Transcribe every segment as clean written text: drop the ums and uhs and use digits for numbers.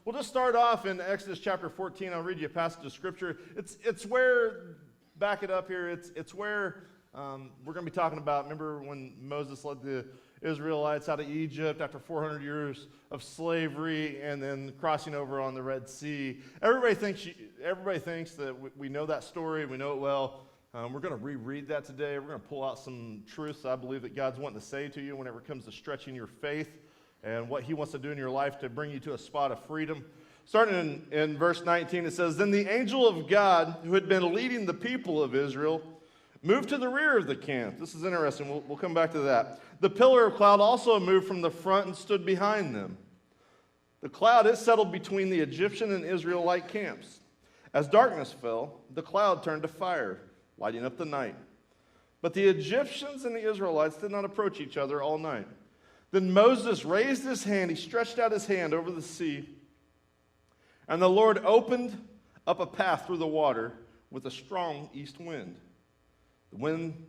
we'll just start off in Exodus chapter 14. I'll read you a passage of Scripture. It's where, back it up here, it's where we're going to be talking about, remember when Moses led the Israelites out of Egypt after 400 years of slavery and then crossing over on the Red Sea. Everybody thinks that we know that story, we know it well. We're going to reread that today. We're going to pull out some truths I believe that God's wanting to say to you whenever it comes to stretching your faith and what he wants to do in your life to bring you to a spot of freedom. Starting in verse 19, it says, "Then the angel of God, who had been leading the people of Israel, moved to the rear of the camp." This is interesting. We'll come back to that. "The pillar of cloud also moved from the front and stood behind them. The cloud, it settled between the Egyptian and Israelite camps. As darkness fell, the cloud turned to fire, lighting up the night. But the Egyptians and the Israelites did not approach each other all night. Then Moses raised his hand. He stretched out his hand over the sea. And the Lord opened up a path through the water with a strong east wind. The wind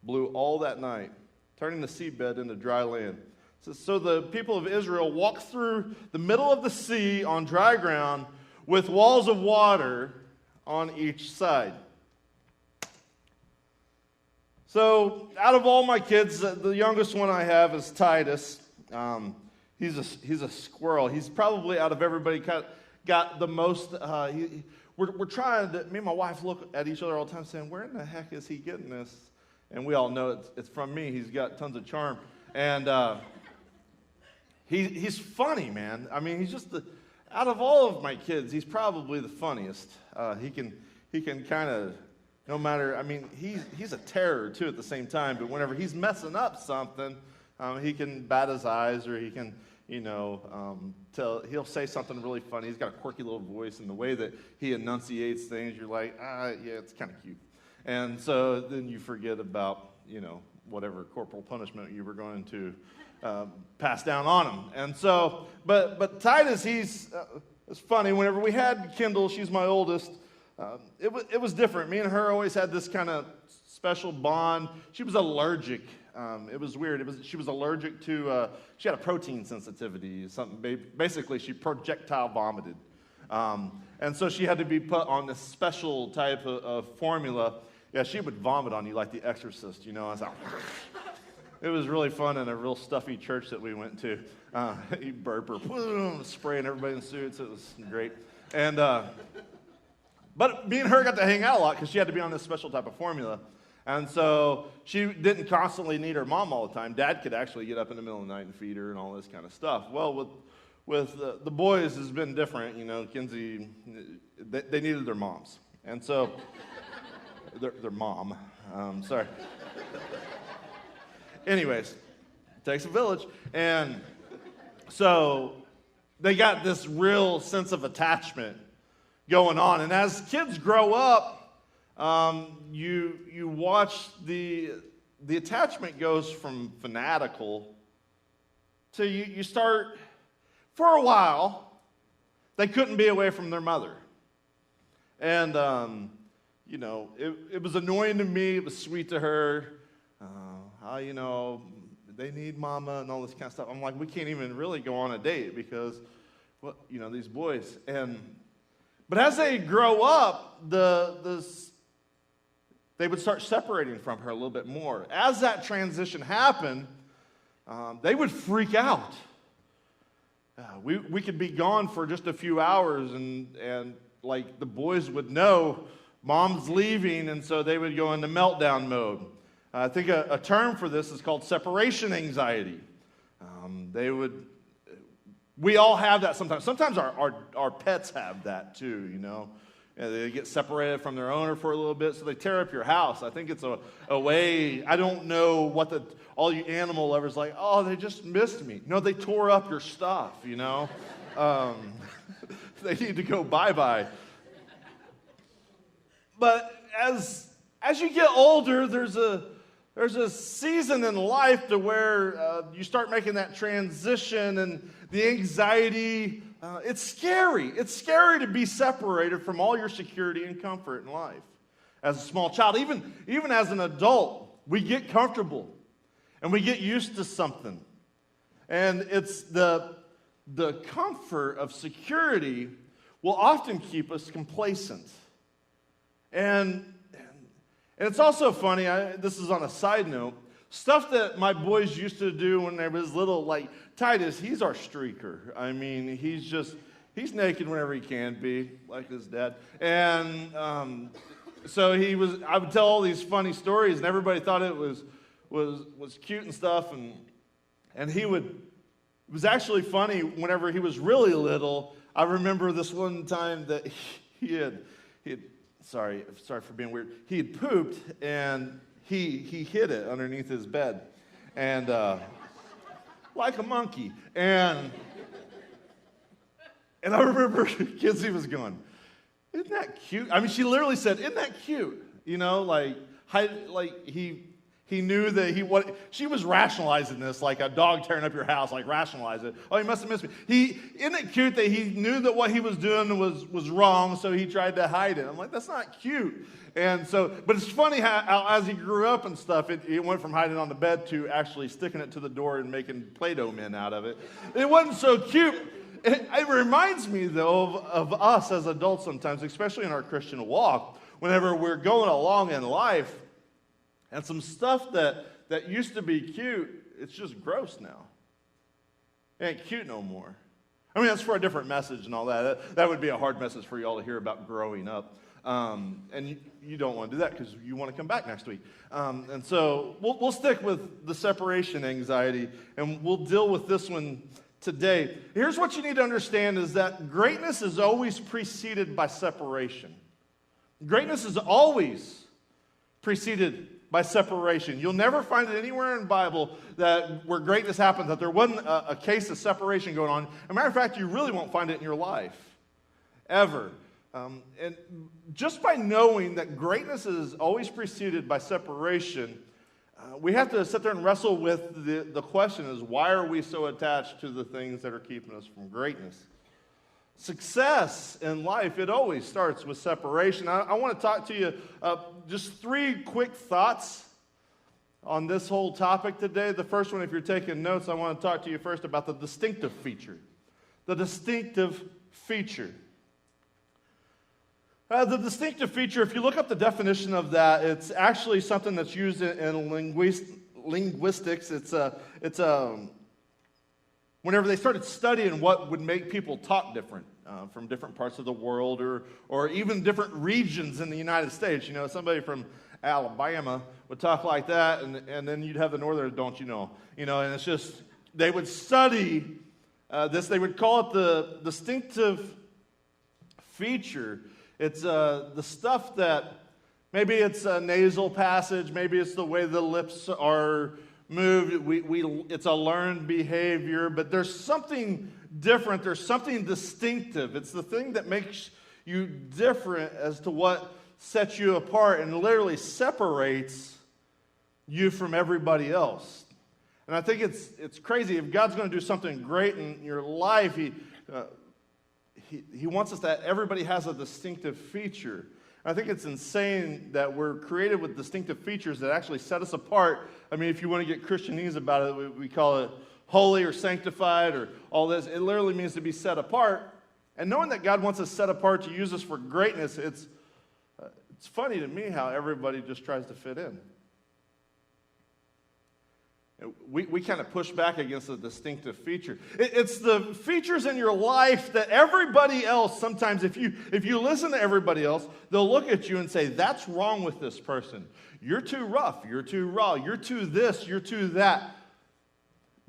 blew all that night, turning the seabed into dry land. So the people of Israel walked through the middle of the sea on dry ground with walls of water on each side." So out of all my kids, the youngest one I have is Titus. He's a squirrel. He's probably out of everybody got the most. We're trying to, me and my wife look at each other all the time saying, where in the heck is he getting this? And we all know it's from me. He's got tons of charm. And he's funny, man. I mean, he's just out of all of my kids, he's probably the funniest. He can kind of, no matter, I mean, he's a terror too at the same time, but whenever he's messing up something, he can bat his eyes or he can, he'll say something really funny. He's got a quirky little voice, and the way that he enunciates things, you're like, yeah, it's kind of cute. And so then you forget about, whatever corporal punishment you were going to pass down on him. And so, but Titus, it's funny. Whenever we had Kendall, she's my oldest, it was different. Me and her always had this kind of special bond. She was allergic. It was weird. She was allergic to, she had a protein sensitivity. Basically, she projectile vomited. And so she had to be put on this special type of formula. Yeah, she would vomit on you like The Exorcist, I was like, it was really fun in a real stuffy church that we went to. You burp her, boom, spraying everybody in suits. It was great. And but me and her got to hang out a lot because she had to be on this special type of formula. And so she didn't constantly need her mom all the time. Dad could actually get up in the middle of the night and feed her and all this kind of stuff. Well, with the boys has been different. Kinsey, they needed their moms. And so, their mom, sorry. Anyways, it takes a village. And so they got this real sense of attachment going on. And as kids grow up, you watch the attachment goes from fanatical to you start, for a while, they couldn't be away from their mother. And, it was annoying to me. It was sweet to her. How, they need mama and all this kind of stuff. I'm like, we can't even really go on a date because, these boys. But as they grow up, they would start separating from her a little bit more. As that transition happened, they would freak out. We could be gone for just a few hours, and like the boys would know mom's leaving, and so they would go into meltdown mode. I think a term for this is called separation anxiety. We all have that sometimes. Sometimes our pets have that too, They get separated from their owner for a little bit, so they tear up your house. I think it's a way, I don't know what all you animal lovers like, oh, they just missed me. No, they tore up your stuff, They need to go bye-bye. But as you get older, there's a season in life to where you start making that transition, and the anxiety, it's scary. It's scary to be separated from all your security and comfort in life. As a small child, even as an adult, we get comfortable and we get used to something. And it's the the comfort of security will often keep us complacent. And it's also funny, this is on a side note, stuff that my boys used to do when they was little, like Titus, he's our streaker. I mean, he's naked whenever he can be, like his dad. And so I would tell all these funny stories, and everybody thought it was cute and stuff. And it was actually funny whenever he was really little. I remember this one time that he had sorry for being weird. He had pooped, and he hid it underneath his bed, and like a monkey. And I remember Kizzy was going, "Isn't that cute?" I mean, she literally said, "Isn't that cute?" You know, like he knew that she was rationalizing this like a dog tearing up your house, like rationalize it. Oh, he must have missed me. Isn't it cute that he knew that what he was doing was wrong, so he tried to hide it? I'm like, that's not cute. And so, but it's funny how as he grew up and stuff, it went from hiding on the bed to actually sticking it to the door and making Play-Doh men out of it. It wasn't so cute. It reminds me, though, of us as adults sometimes, especially in our Christian walk, whenever we're going along in life, and some stuff that used to be cute, it's just gross now. It ain't cute no more. I mean, that's for a different message and all that. That would be a hard message for you all to hear about growing up. And you don't want to do that because you want to come back next week. And so we'll stick with the separation anxiety, and we'll deal with this one today. Here's what you need to understand is that greatness is always preceded by separation. Greatness is always preceded by separation. You'll never find it anywhere in the Bible where greatness happened that there wasn't a case of separation going on. As a matter of fact, you really won't find it in your life, ever. And just by knowing that greatness is always preceded by separation, we have to sit there and wrestle with the question is, why are we so attached to the things that are keeping us from greatness? Success in life, it always starts with separation. I want to talk to you just 3 quick thoughts on this whole topic today. The first one, if you're taking notes, I want to talk to you first about the distinctive feature. The distinctive feature. The distinctive feature, if you look up the definition of that, it's actually something that's used in linguistics. It's whenever they started studying what would make people talk different from different parts of the world or even different regions in the United States. You know, somebody from Alabama would talk like that, and then you'd have the northerners, don't you know? You know, and it's just, they would study this. They would call it the distinctive feature. It's the stuff that, maybe it's a nasal passage, maybe it's the way the lips are moved. It's a learned behavior, but there's something different. There's something distinctive. It's the thing that makes you different as to what sets you apart and literally separates you from everybody else. And I think it's crazy. If God's going to do something great in your life, He wants us that everybody has a distinctive feature. I think it's insane that we're created with distinctive features that actually set us apart. I mean, if you want to get Christianese about it, we call it holy or sanctified or all this. It literally means to be set apart. And knowing that God wants us set apart to use us for greatness, it's funny to me how everybody just tries to fit in. We kind of push back against the distinctive feature. It's the features in your life that everybody else, sometimes if you listen to everybody else, they'll look at you and say, that's wrong with this person. You're too rough, you're too raw, you're too this, you're too that.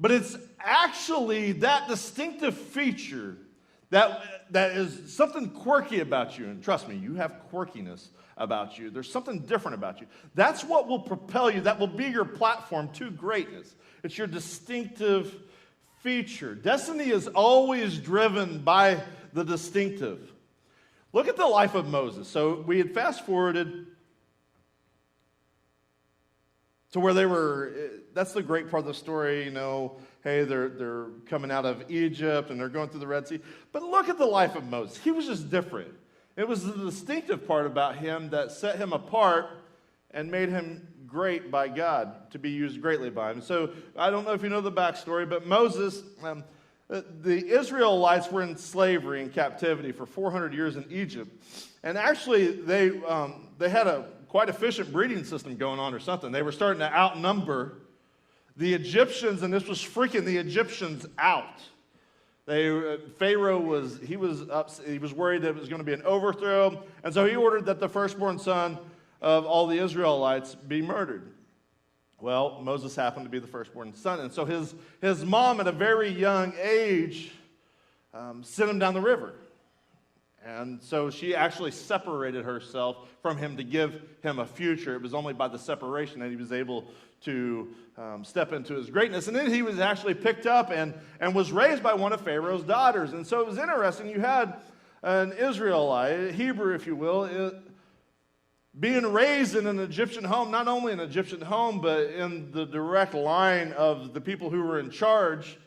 But it's actually that distinctive feature that is something quirky about you. And trust me, you have quirkiness about you. There's something different about you. That's what will propel you. That will be your platform to greatness. It's your distinctive feature. Destiny is always driven by the distinctive. Look at the life of Moses. So we had fast forwarded to where they were. That's the great part of the story, you know. Hey, they're coming out of Egypt and they're going through the Red Sea. But look at the life of Moses. He was just different. It was the distinctive part about him that set him apart and made him great by God, to be used greatly by him. So I don't know if you know the backstory, but Moses, the Israelites were in slavery and captivity for 400 years in Egypt. And actually, they had a quite efficient breeding system going on or something. They were starting to outnumber the Egyptians, and this was freaking the Egyptians out. Pharaoh was worried that it was going to be an overthrow, and so he ordered that the firstborn son of all the Israelites be murdered. Well, Moses happened to be the firstborn son, and so his mom at a very young age sent him down the river. And so she actually separated herself from him to give him a future. It was only by the separation that he was able to step into his greatness. And then he was actually picked up and was raised by one of Pharaoh's daughters. And so it was interesting. You had an Israelite, a Hebrew, if you will, being raised in an Egyptian home, not only an Egyptian home, but in the direct line of the people who were in charge.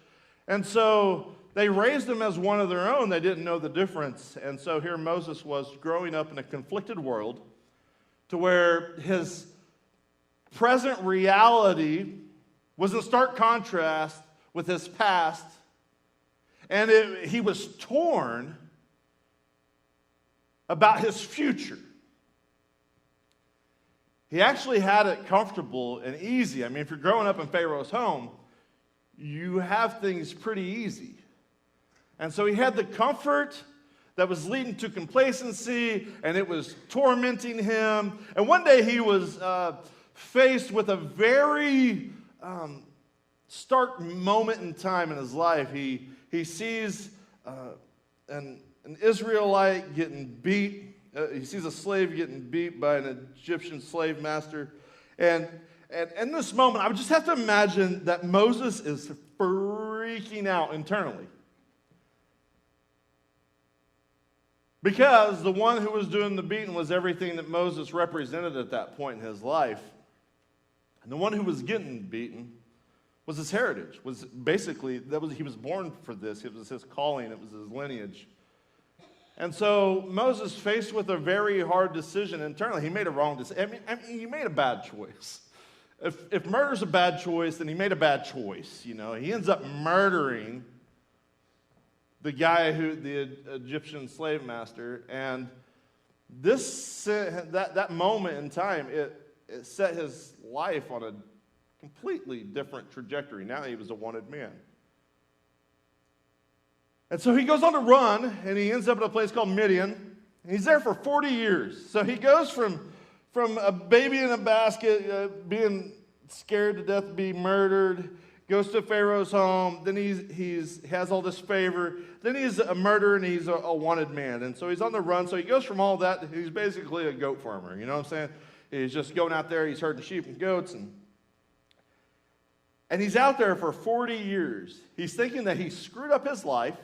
And so they raised him as one of their own. They didn't know the difference. And so here Moses was growing up in a conflicted world to where his present reality was in stark contrast with his past. And he was torn about his future. He actually had it comfortable and easy. I mean, if you're growing up in Pharaoh's home, you have things pretty easy. And so he had the comfort that was leading to complacency, and it was tormenting him. And one day he was faced with a very stark moment in time in his life. He sees an Israelite getting beat. He sees a slave getting beat by an Egyptian slave master. And in this moment, I would just have to imagine that Moses is freaking out internally. Because the one who was doing the beating was everything that Moses represented at that point in his life. And the one who was getting beaten was his heritage. He was born for this. It was his calling. It was his lineage. And so Moses, faced with a very hard decision internally, he made a wrong decision. I mean, he made a bad choice. If murder's a bad choice, then he made a bad choice. You know, he ends up murdering the guy the Egyptian slave master, and that moment in time, it set his life on a completely different trajectory. Now he was a wanted man. And so he goes on to run, and he ends up at a place called Midian. And he's there for 40 years. So he goes from a baby in a basket, being scared to death to be murdered, goes to Pharaoh's home. Then he has all this favor. Then he's a murderer, and he's a wanted man. And so he's on the run. So he goes from all that. He's basically a goat farmer. You know what I'm saying? He's just going out there. He's herding sheep and goats. And he's out there for 40 years. He's thinking that he screwed up his life.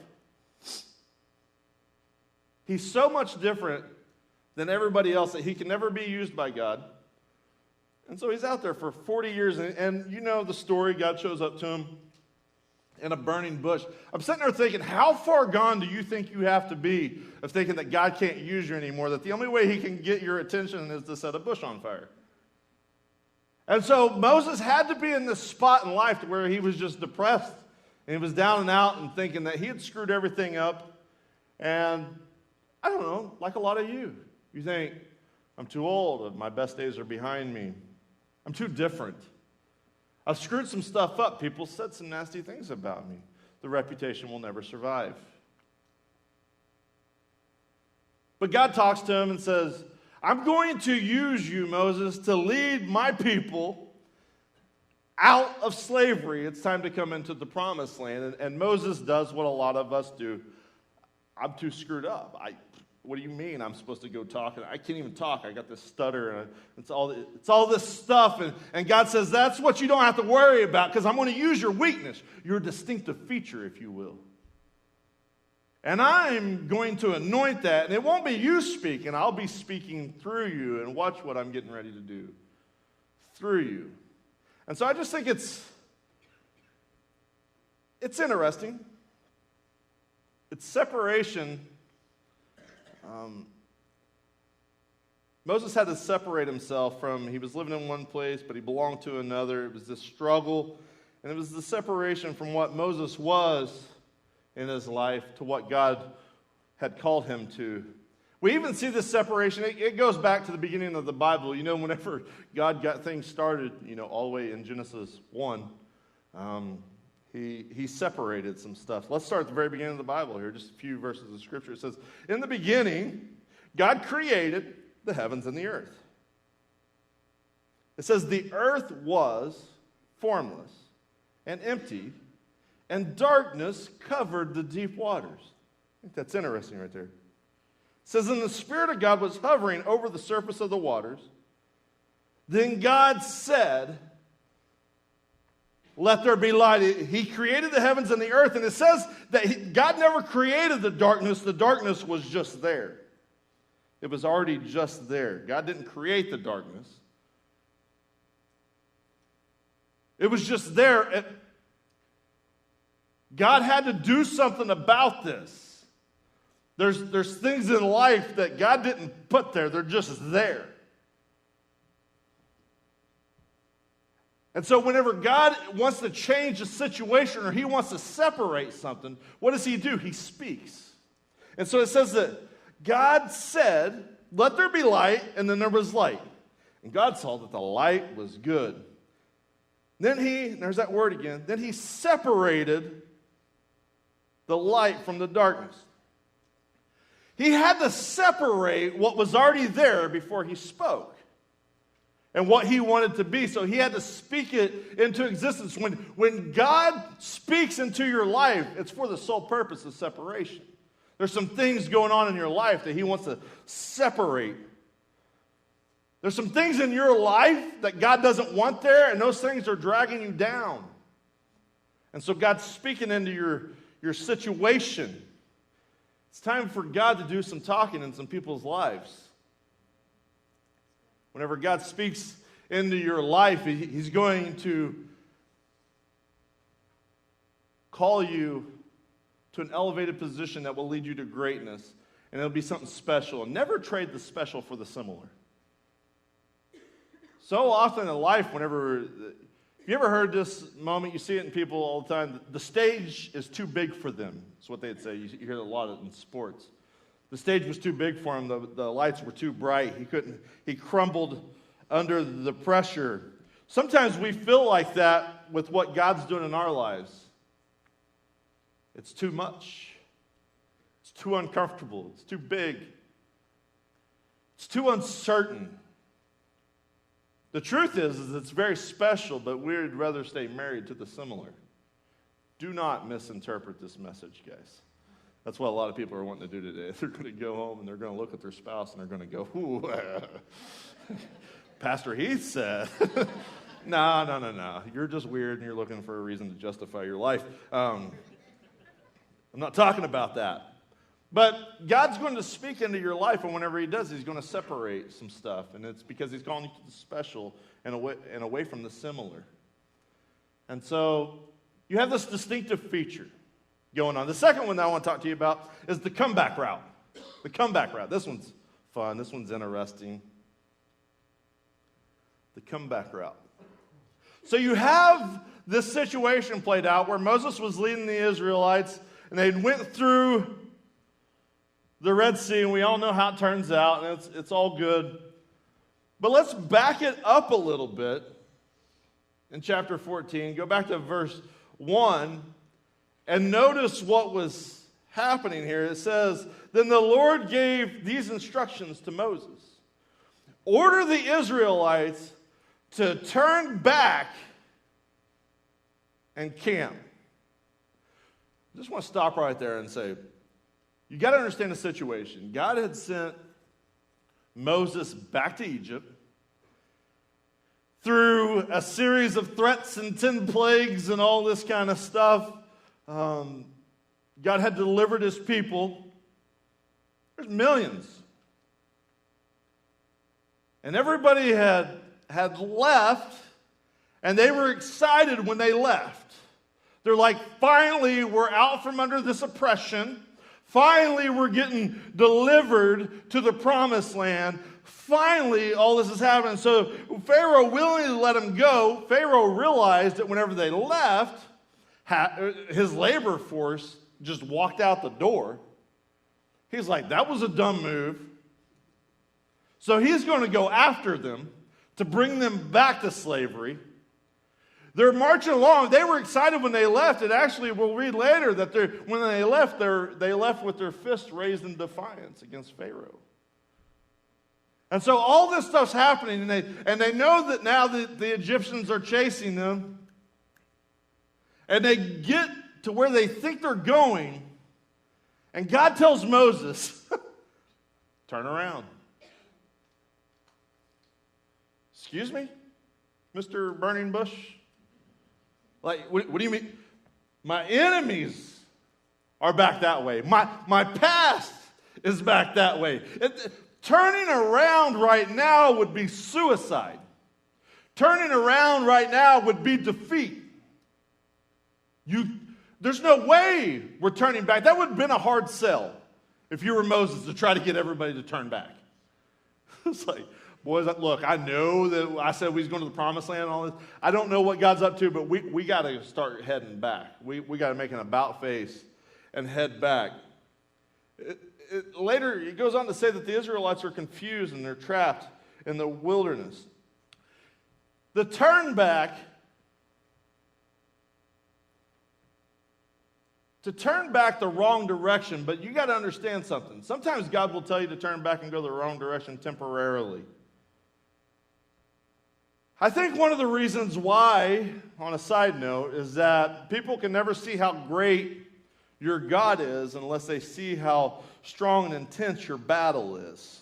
He's so much different than everybody else that he can never be used by God. And so he's out there for 40 years, and you know the story. God shows up to him in a burning bush. I'm sitting there thinking, how far gone do you think you have to be of thinking that God can't use you anymore, that the only way he can get your attention is to set a bush on fire? And so Moses had to be in this spot in life where he was just depressed, and he was down and out and thinking that he had screwed everything up. And I don't know, like a lot of you think, I'm too old, my best days are behind me. I'm too different. I've screwed some stuff up. People said some nasty things about me. The reputation will never survive. But God talks to him and says, I'm going to use you, Moses, to lead my people out of slavery. It's time to come into the promised land. And Moses does what a lot of us do. I'm too screwed up. What do you mean I'm supposed to go talk? I can't even talk. I got this stutter. And it's all this stuff. And God says, that's what you don't have to worry about, because I'm going to use your weakness, your distinctive feature, if you will. And I'm going to anoint that. And it won't be you speaking. I'll be speaking through you. And watch what I'm getting ready to do through you. And so I just think it's interesting. It's separation. Moses had to separate himself he was living in one place, but he belonged to another. It was this struggle, and it was the separation from what Moses was in his life to what God had called him to. We even see this separation. It goes back to the beginning of the Bible. You know, whenever God got things started, you know, all the way in Genesis 1, he separated some stuff. Let's start at the very beginning of the Bible here, just a few verses of Scripture. It says, in the beginning, God created the heavens and the earth. It says, the earth was formless and empty, and darkness covered the deep waters. I think that's interesting right there. It says, and the Spirit of God was hovering over the surface of the waters. Then God said, let there be light. He created the heavens and the earth, and it says that God never created the darkness. The darkness was just there. It was already just there. God didn't create the darkness. It was just there. God had to do something about this. There's things in life that God didn't put there. They're just there. And so whenever God wants to change a situation or he wants to separate something, what does he do? He speaks. And so it says that God said, let there be light, and then there was light. And God saw that the light was good. Then there's that word again, then he separated the light from the darkness. He had to separate what was already there before he spoke and what he wanted to be. So he had to speak it into existence. When God speaks into your life, it's for the sole purpose of separation. There's some things going on in your life that he wants to separate. There's some things in your life that God doesn't want there, and those things are dragging you down. And so God's speaking into your situation. It's time for God to do some talking in some people's lives. Whenever God speaks into your life, he's going to call you to an elevated position that will lead you to greatness. And it'll be something special. And never trade the special for the similar. So often in life, have you ever heard this moment? You see it in people all the time. The stage is too big for them. That's what they'd say. You hear it a lot in sports. The stage was too big for him. The lights were too bright. He crumbled under the pressure. Sometimes we feel like that with what God's doing in our lives. It's too much. It's too uncomfortable. It's too big. It's too uncertain. The truth is it's very special, but we'd rather stay married to the similar. Do not misinterpret this message, guys. That's what a lot of people are wanting to do today. They're going to go home and they're going to look at their spouse and they're going to go, ooh, Pastor Heath said. No. You're just weird and you're looking for a reason to justify your life. I'm not talking about that. But God's going to speak into your life, and whenever he does, he's going to separate some stuff. And it's because he's calling you to the special and away from the similar. And so you have this distinctive feature going on. The second one that I want to talk to you about is the comeback route. The comeback route. This one's fun. This one's interesting. The comeback route. So you have this situation played out where Moses was leading the Israelites, and they went through the Red Sea, and we all know how it turns out, and it's all good. But let's back it up a little bit in chapter 14. Go back to verse 1, and notice what was happening here. It says, then the Lord gave these instructions to Moses. Order the Israelites to turn back and camp. I just want to stop right there and say, you got to understand the situation. God had sent Moses back to Egypt through a series of threats and 10 plagues and all this kind of stuff. God had delivered his people. There's millions. And everybody had left, and they were excited when they left. They're like, finally, we're out from under this oppression. Finally, we're getting delivered to the promised land. Finally, all this is happening. So Pharaoh willingly let them go. Pharaoh realized that whenever they left, his labor force just walked out the door. He's like, that was a dumb move. So he's going to go after them to bring them back to slavery. They're marching along. They were excited when they left. And actually, we'll read later that when they left with their fists raised in defiance against Pharaoh. And so all this stuff's happening, and they know that now the Egyptians are chasing them. And they get to where they think they're going, and God tells Moses, turn around. Excuse me, Mr. Burning Bush? Like, what do you mean? My enemies are back that way. My past is back that way. Turning around right now would be suicide. Turning around right now would be defeat. There's no way we're turning back. That would have been a hard sell if you were Moses to try to get everybody to turn back. It's like, boys, look, I know that I said we was going to the promised land and all this. I don't know what God's up to, but we got to start heading back. We got to make an about face and head back. Later, he goes on to say that the Israelites are confused and they're trapped in the wilderness. The turn back, to turn back the wrong direction, but you got to understand something. Sometimes God will tell you to turn back and go the wrong direction temporarily. I think one of the reasons why, on a side note, is that people can never see how great your God is unless they see how strong and intense your battle is.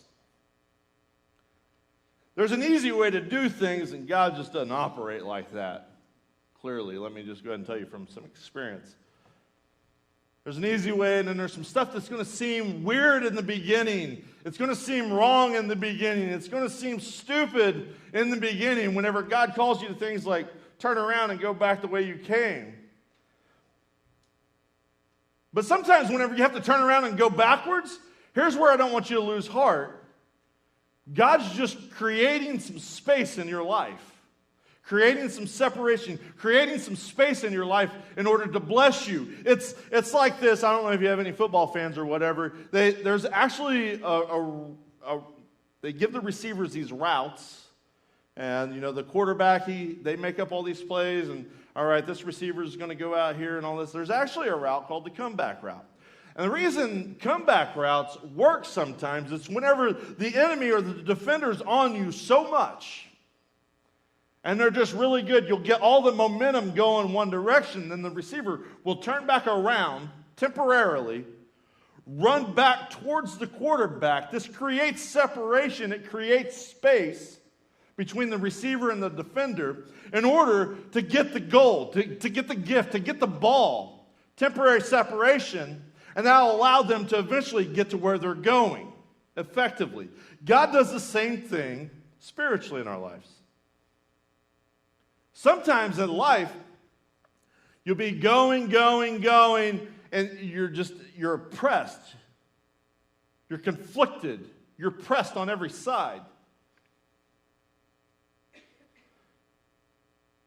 There's an easy way to do things, and God just doesn't operate like that. Clearly, let me just go ahead and tell you from some experience. There's an easy way, and then there's some stuff that's going to seem weird in the beginning. It's going to seem wrong in the beginning. It's going to seem stupid in the beginning whenever God calls you to things like turn around and go back the way you came. But sometimes whenever you have to turn around and go backwards, here's where I don't want you to lose heart. God's just creating some space in your life. Creating some separation, creating some space in your life in order to bless you. It's like this. I don't know if you have any football fans or whatever. There's actually they give the receivers these routes, and you know the quarterback they make up all these plays, and all right, this receiver is going to go out here and all this. There's actually a route called the comeback route. And the reason comeback routes work sometimes is whenever the enemy or the defender's on you so much, and they're just really good, you'll get all the momentum going one direction, then the receiver will turn back around temporarily, run back towards the quarterback. This creates separation. It creates space between the receiver and the defender in order to get the goal, to get the gift, to get the ball. Temporary separation, and that'll allow them to eventually get to where they're going effectively. God does the same thing spiritually in our lives. Sometimes in life, you'll be going, and you're oppressed. You're conflicted. You're pressed on every side.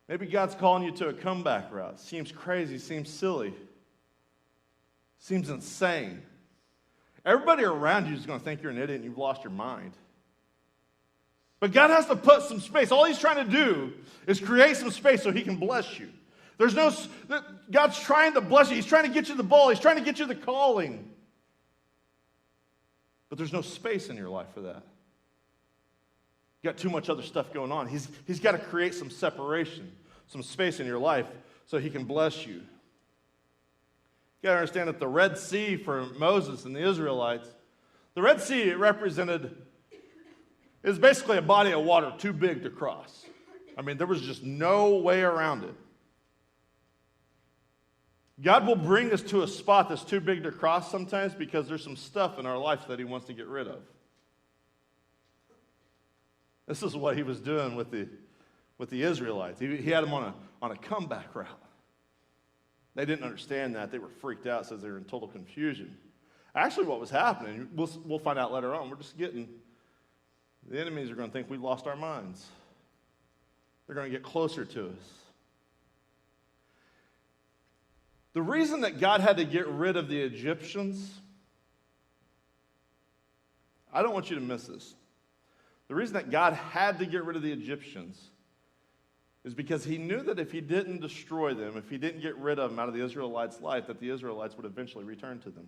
Maybe God's calling you to a comeback route. Seems crazy, seems silly, seems insane. Everybody around you is going to think you're an idiot and you've lost your mind. But God has to put some space. All he's trying to do is create some space so he can bless you. God's trying to bless you. He's trying to get you the ball. He's trying to get you the calling. But there's no space in your life for that. You got too much other stuff going on. He's got to create some separation, some space in your life so he can bless you. You got to understand that the Red Sea for Moses and the Israelites, the Red Sea is basically a body of water too big to cross. I mean, there was just no way around it. God will bring us to a spot that's too big to cross sometimes because there's some stuff in our life that he wants to get rid of. This is what he was doing with the Israelites. He had them on a comeback route. They didn't understand that. They were freaked out, says they were in total confusion. Actually, what was happening, we'll find out later on, the enemies are going to think we've lost our minds. They're going to get closer to us. The reason that God had to get rid of the Egyptians, I don't want you to miss this. The reason that God had to get rid of the Egyptians is because he knew that if he didn't destroy them, if he didn't get rid of them out of the Israelites' life, that the Israelites would eventually return to them.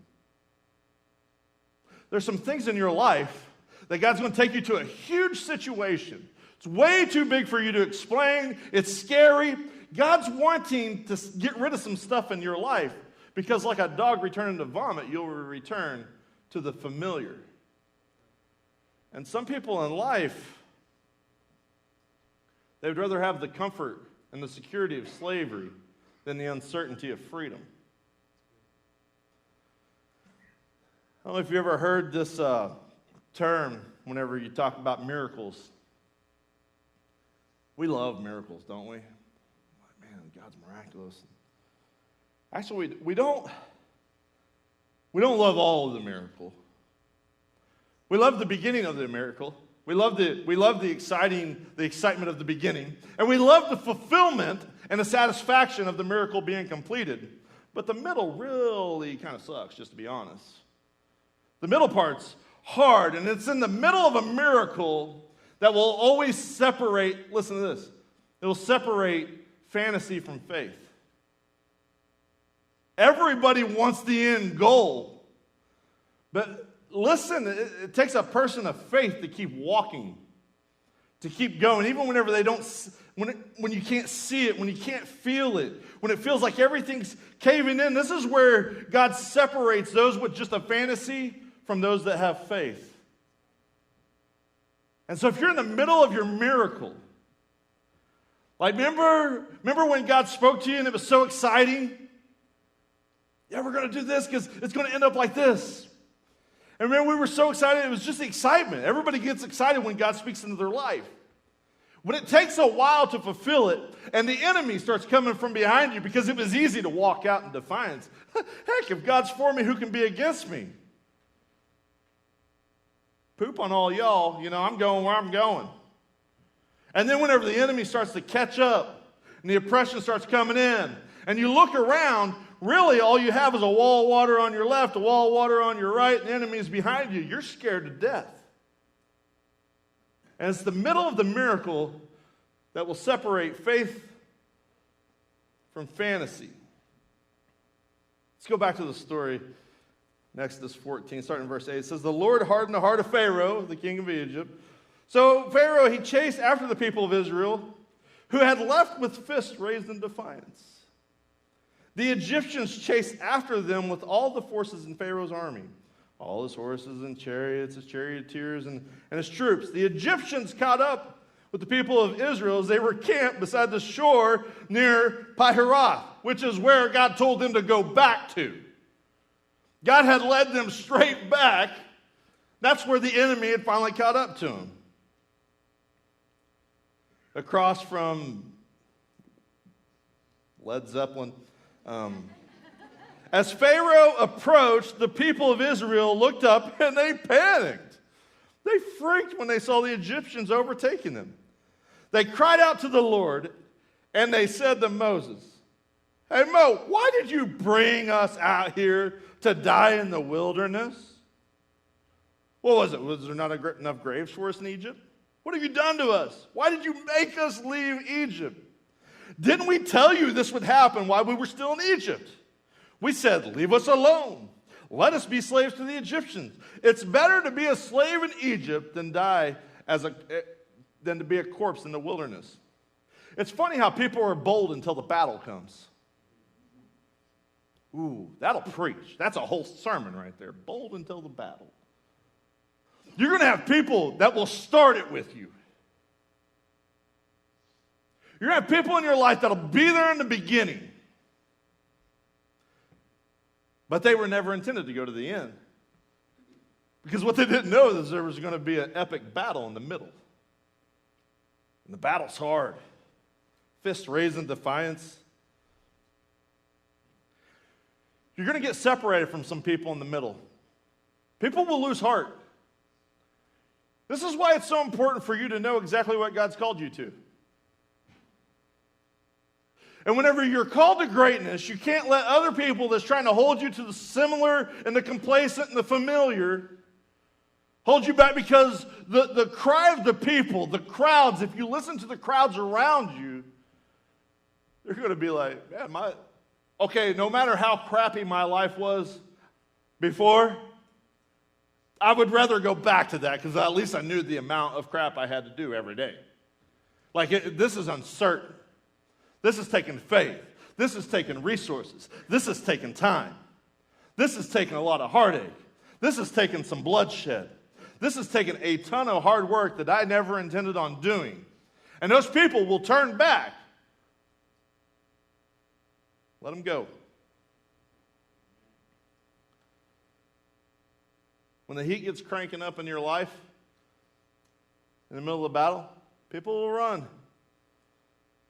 There's some things in your life that God's going to take you to a huge situation. It's way too big for you to explain. It's scary. God's wanting to get rid of some stuff in your life because like a dog returning to vomit, you'll return to the familiar. And some people in life, they would rather have the comfort and the security of slavery than the uncertainty of freedom. I don't know if you ever heard this term whenever you talk about miracles. We love miracles, don't we? Man, God's miraculous. Actually, we don't love all of the miracle. We love the beginning of the miracle. We love the excitement of the beginning. And we love the fulfillment and the satisfaction of the miracle being completed. But the middle really kind of sucks, just to be honest. The middle part's hard, and it's in the middle of a miracle that will always separate, listen to this, it will separate fantasy from faith. Everybody wants the end goal. But listen, it takes a person of faith to keep walking, to keep going, even whenever they don't, when you can't see it, when you can't feel it, when it feels like everything's caving in. This is where God separates those with just a fantasy from those that have faith. And so if you're in the middle of your miracle, like remember when God spoke to you and it was so exciting? Yeah, we're going to do this because it's going to end up like this. And man, we were so excited. It was just the excitement. Everybody gets excited when God speaks into their life. When it takes a while to fulfill it, and the enemy starts coming from behind you because it was easy to walk out in defiance. Heck, if God's for me, who can be against me? Poop on all y'all. I'm going where I'm going. And then whenever the enemy starts to catch up, and the oppression starts coming in, and you look around, really, all you have is a wall of water on your left, a wall of water on your right, and the enemy is behind you. You're scared to death. And it's the middle of the miracle that will separate faith from fantasy. Let's go back to the story, Exodus 14, starting in verse 8. It says, the Lord hardened the heart of Pharaoh, the king of Egypt. So Pharaoh, he chased after the people of Israel, who had left with fists raised in defiance. The Egyptians chased after them with all the forces in Pharaoh's army, all his horses and chariots, his charioteers, and his troops. The Egyptians caught up with the people of Israel as they were camped beside the shore near Pi-hahiroth, which is where God told them to go back to. God had led them straight back. That's where the enemy had finally caught up to them. Across from Led Zeppelin. As Pharaoh approached, the people of Israel looked up and they panicked. They freaked when they saw the Egyptians overtaking them. They cried out to the Lord and they said to Moses, hey, Mo, why did you bring us out here to die in the wilderness? What was it? Was there not enough graves for us in Egypt? What have you done to us? Why did you make us leave Egypt? Didn't we tell you this would happen while we were still in Egypt? We said, leave us alone. Let us be slaves to the Egyptians. It's better to be a slave in Egypt than to be a corpse in the wilderness. It's funny how people are bold until the battle comes. Ooh, that'll preach. That's a whole sermon right there. Bold until the battle. You're going to have people that will start it with you. You're going to have people in your life that'll be there in the beginning. But they were never intended to go to the end. Because what they didn't know is there was going to be an epic battle in the middle. And the battle's hard. Fists raised in defiance. You're going to get separated from some people in the middle. People will lose heart. This is why it's so important for you to know exactly what God's called you to. And whenever you're called to greatness, you can't let other people that's trying to hold you to the similar and the complacent and the familiar hold you back, because the cry of the people, the crowds, if you listen to the crowds around you, they're going to be like, man, no matter how crappy my life was before, I would rather go back to that because at least I knew the amount of crap I had to do every day. This is uncertain. This is taking faith. This is taking resources. This is taking time. This is taking a lot of heartache. This is taking some bloodshed. This is taking a ton of hard work that I never intended on doing. And those people will turn back. Let them go. When the heat gets cranking up in your life, in the middle of the battle, people will run.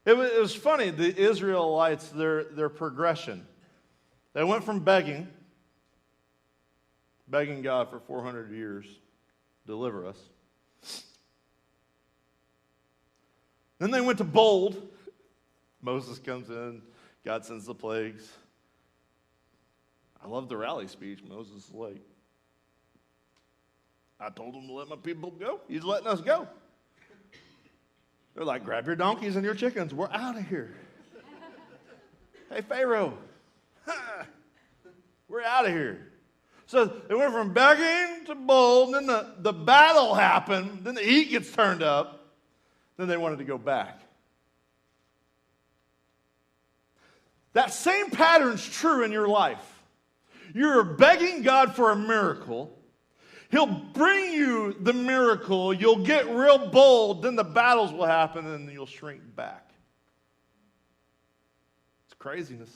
It was funny, the Israelites, their progression. They went from begging God for 400 years, deliver us. Then they went to bold. Moses comes in, God sends the plagues. I love the rally speech. Moses is like, I told him to let my people go. He's letting us go. They're like, grab your donkeys and your chickens. We're out of here. Hey, Pharaoh, we're out of here. So they went from begging to bold, and then the battle happened, then the heat gets turned up, then they wanted to go back. That same pattern's true in your life. You're begging God for a miracle. He'll bring you the miracle. You'll get real bold. Then the battles will happen and you'll shrink back. It's craziness.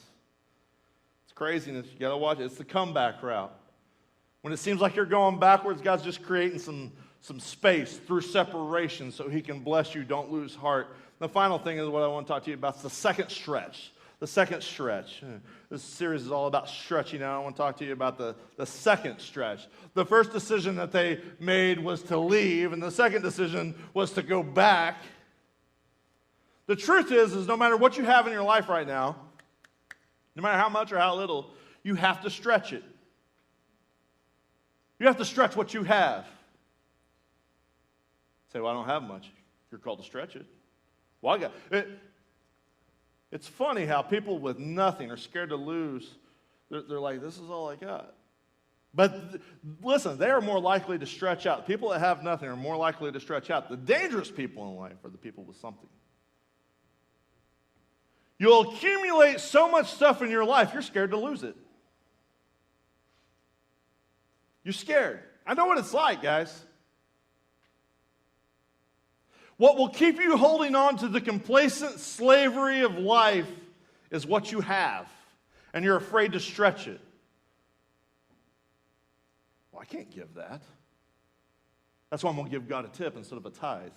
It's craziness. You got to watch it. It's the comeback route. When it seems like you're going backwards, God's just creating some space through separation so he can bless you. Don't lose heart. The final thing is what I want to talk to you about. It's the second stretch. The second stretch. This series is all about stretching. Now I want to talk to you about the second stretch. The first decision that they made was to leave, and the second decision was to go back. The truth is no matter what you have in your life right now, no matter how much or how little, you have to stretch it. You have to stretch what you have. Say, well, I don't have much. You're called to stretch it. Well, I got it. It's funny how people with nothing are scared to lose. They're like, this is all I got. But listen, they are more likely to stretch out. People that have nothing are more likely to stretch out. The dangerous people in life are the people with something. You'll accumulate so much stuff in your life, you're scared to lose it. You're scared. I know what it's like, guys. What will keep you holding on to the complacent slavery of life is what you have, and you're afraid to stretch it. Well, I can't give that. That's why I'm going to give God a tip instead of a tithe.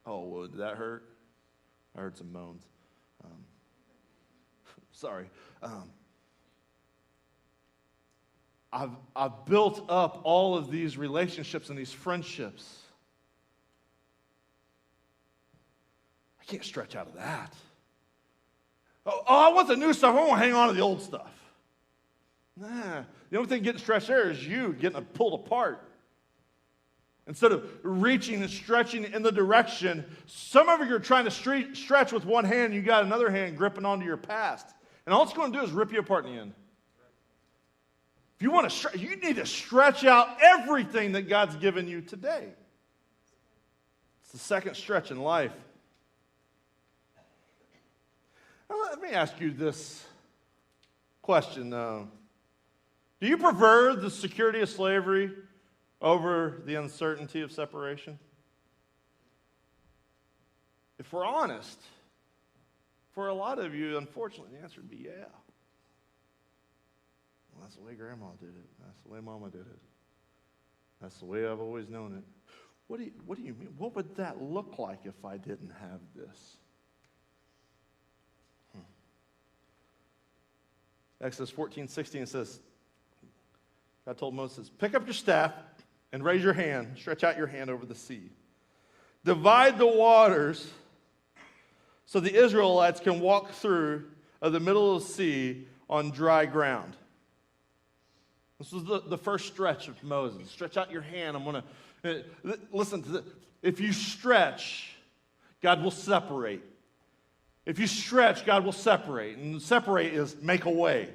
Oh, well, did that hurt? I heard some moans. Sorry. I've built up all of these relationships and these friendships. I can't stretch out of that. Oh, I want the new stuff. I want to hang on to the old stuff. Nah. The only thing getting stretched there is you getting pulled apart. Instead of reaching and stretching in the direction, some of you are trying to stretch with one hand, you got another hand gripping onto your past. And all it's going to do is rip you apart in the end. If you want to stretch, you need to stretch out everything that God's given you today. It's the second stretch in life. Now, let me ask you this question. Do you prefer the security of slavery over the uncertainty of separation? If we're honest, for a lot of you, unfortunately, the answer would be yeah. Well, that's the way Grandma did it. That's the way Mama did it. That's the way I've always known it. What do you mean? What would that look like if I didn't have this? Exodus 14:16 says, God told Moses, pick up your staff and raise your hand, stretch out your hand over the sea. Divide the waters so the Israelites can walk through the middle of the sea on dry ground. This was the first stretch of Moses. Stretch out your hand. I'm going to, listen to this. If you stretch, God will separate. If you stretch, God will separate. And separate is make a way.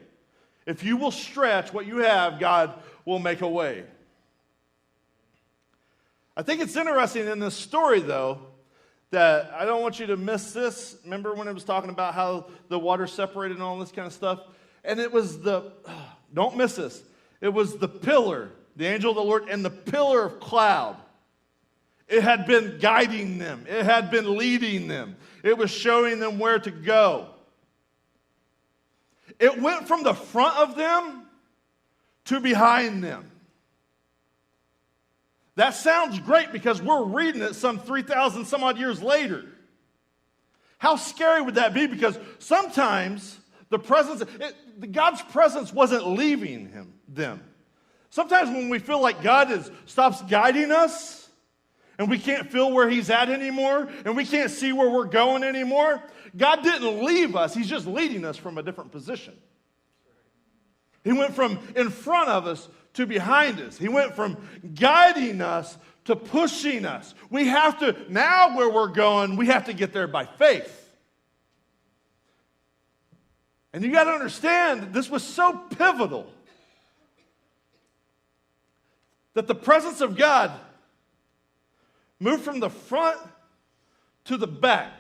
If you will stretch what you have, God will make a way. I think it's interesting in this story, though, that I don't want you to miss this. Remember when it was talking about how the water separated and all this kind of stuff? And it was don't miss this. It was the pillar, the angel of the Lord, and the pillar of cloud. It had been guiding them. It had been leading them. It was showing them where to go. It went from the front of them to behind them. That sounds great because we're reading it some 3,000 some odd years later. How scary would that be? Because sometimes God's presence wasn't leaving them. Sometimes when we feel like God stops guiding us and we can't feel where He's at anymore and we can't see where we're going anymore, God didn't leave us. He's just leading us from a different position. He went from in front of us to behind us. He went from guiding us to pushing us. We have to, now where we're going, we have to get there by faith. And you got to understand, this was so pivotal that the presence of God moved from the front to the back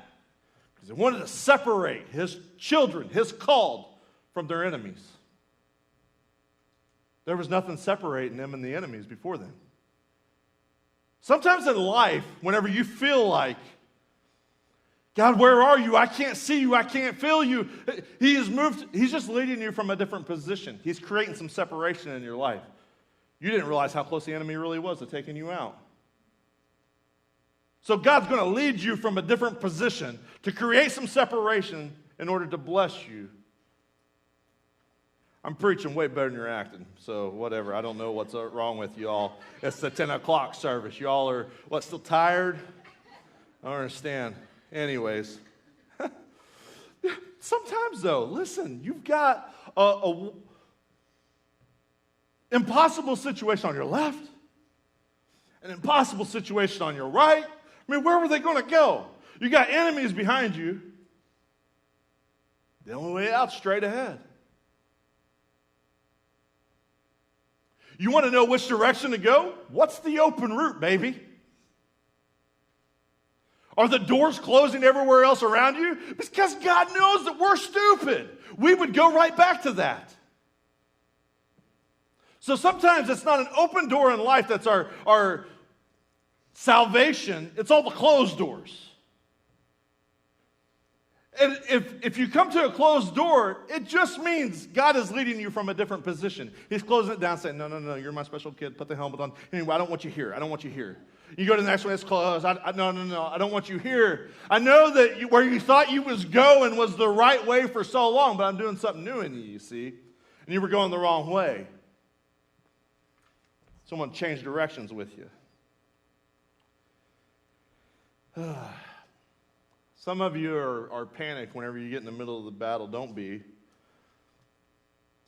because He wanted to separate His children, His called, from their enemies. There was nothing separating them and the enemies before then. Sometimes in life, whenever you feel like, God, where are you? I can't see you. I can't feel you. He's just leading you from a different position. He's creating some separation in your life. You didn't realize how close the enemy really was to taking you out. So God's going to lead you from a different position to create some separation in order to bless you. I'm preaching way better than you're acting, so whatever. I don't know what's wrong with you all. It's the 10 o'clock service. You all are, still tired? I don't understand. Anyways. Sometimes, though, listen, you've got a impossible situation on your left, an impossible situation on your right. I mean, where were they going to go? You got enemies behind you. The only way out's straight ahead. You want to know which direction to go? What's the open route, baby? Are the doors closing everywhere else around you? Because God knows that we're stupid. We would go right back to that. So sometimes it's not an open door in life that's our salvation. It's all the closed doors. And if you come to a closed door, it just means God is leading you from a different position. He's closing it down, saying, no, you're my special kid. Put the helmet on. Anyway, I don't want you here. I don't want you here. You go to the next one, it's closed. No, I don't want you here. I know that where you thought you was going was the right way for so long, but I'm doing something new in you see. And you were going the wrong way. Someone changed directions with you. Some of you are panicked whenever you get in the middle of the battle. Don't be.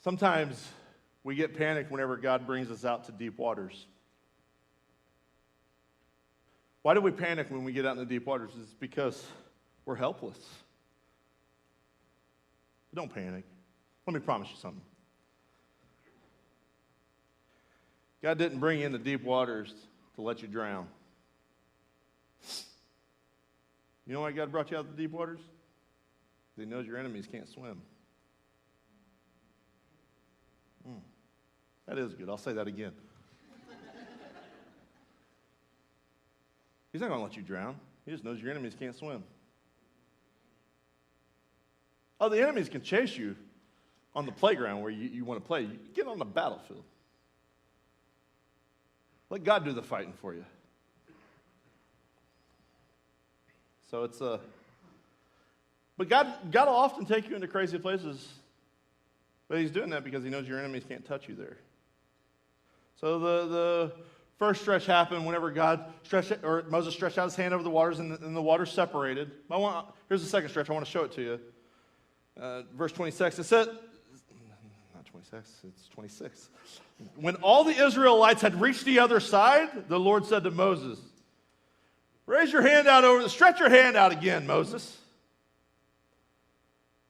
Sometimes we get panicked whenever God brings us out to deep waters. Why do we panic when we get out in the deep waters? It's because we're helpless. But don't panic. Let me promise you something. God didn't bring you in the deep waters to let you drown. You know why God brought you out of the deep waters? Because He knows your enemies can't swim. That is good. I'll say that again. He's not going to let you drown. He just knows your enemies can't swim. Oh, the enemies can chase you on the playground where you want to play. You get on the battlefield. Let God do the fighting for you. So it's but God will often take you into crazy places, but He's doing that because He knows your enemies can't touch you there. So the First stretch happened whenever Moses stretched out his hand over the waters and the waters separated. Here's the second stretch. I want to show it to you. Verse 26. It said, not 26, it's 26. When all the Israelites had reached the other side, the Lord said to Moses, stretch your hand out again, Moses.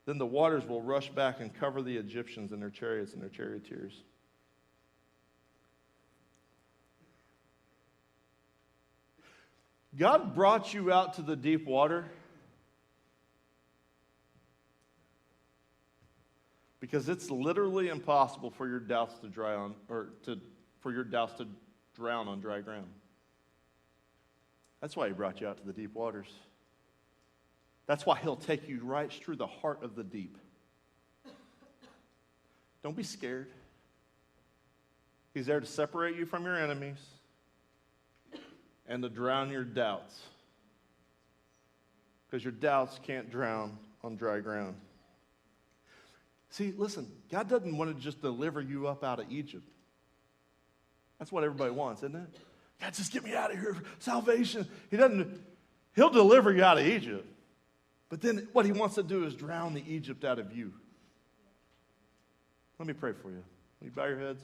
Then the waters will rush back and cover the Egyptians and their chariots and their charioteers. God brought you out to the deep water because it's literally impossible for your doubts to drown on dry ground. That's why he brought you out to the deep waters. That's why he'll take you right through the heart of the deep. Don't be scared. He's there to separate you from your enemies and to drown your doubts. Because your doubts can't drown on dry ground. See, listen, God doesn't want to just deliver you up out of Egypt. That's what everybody wants, isn't it? God, just get me out of here for salvation. He'll deliver you out of Egypt. But then what he wants to do is drown the Egypt out of you. Let me pray for you. Will you bow your heads?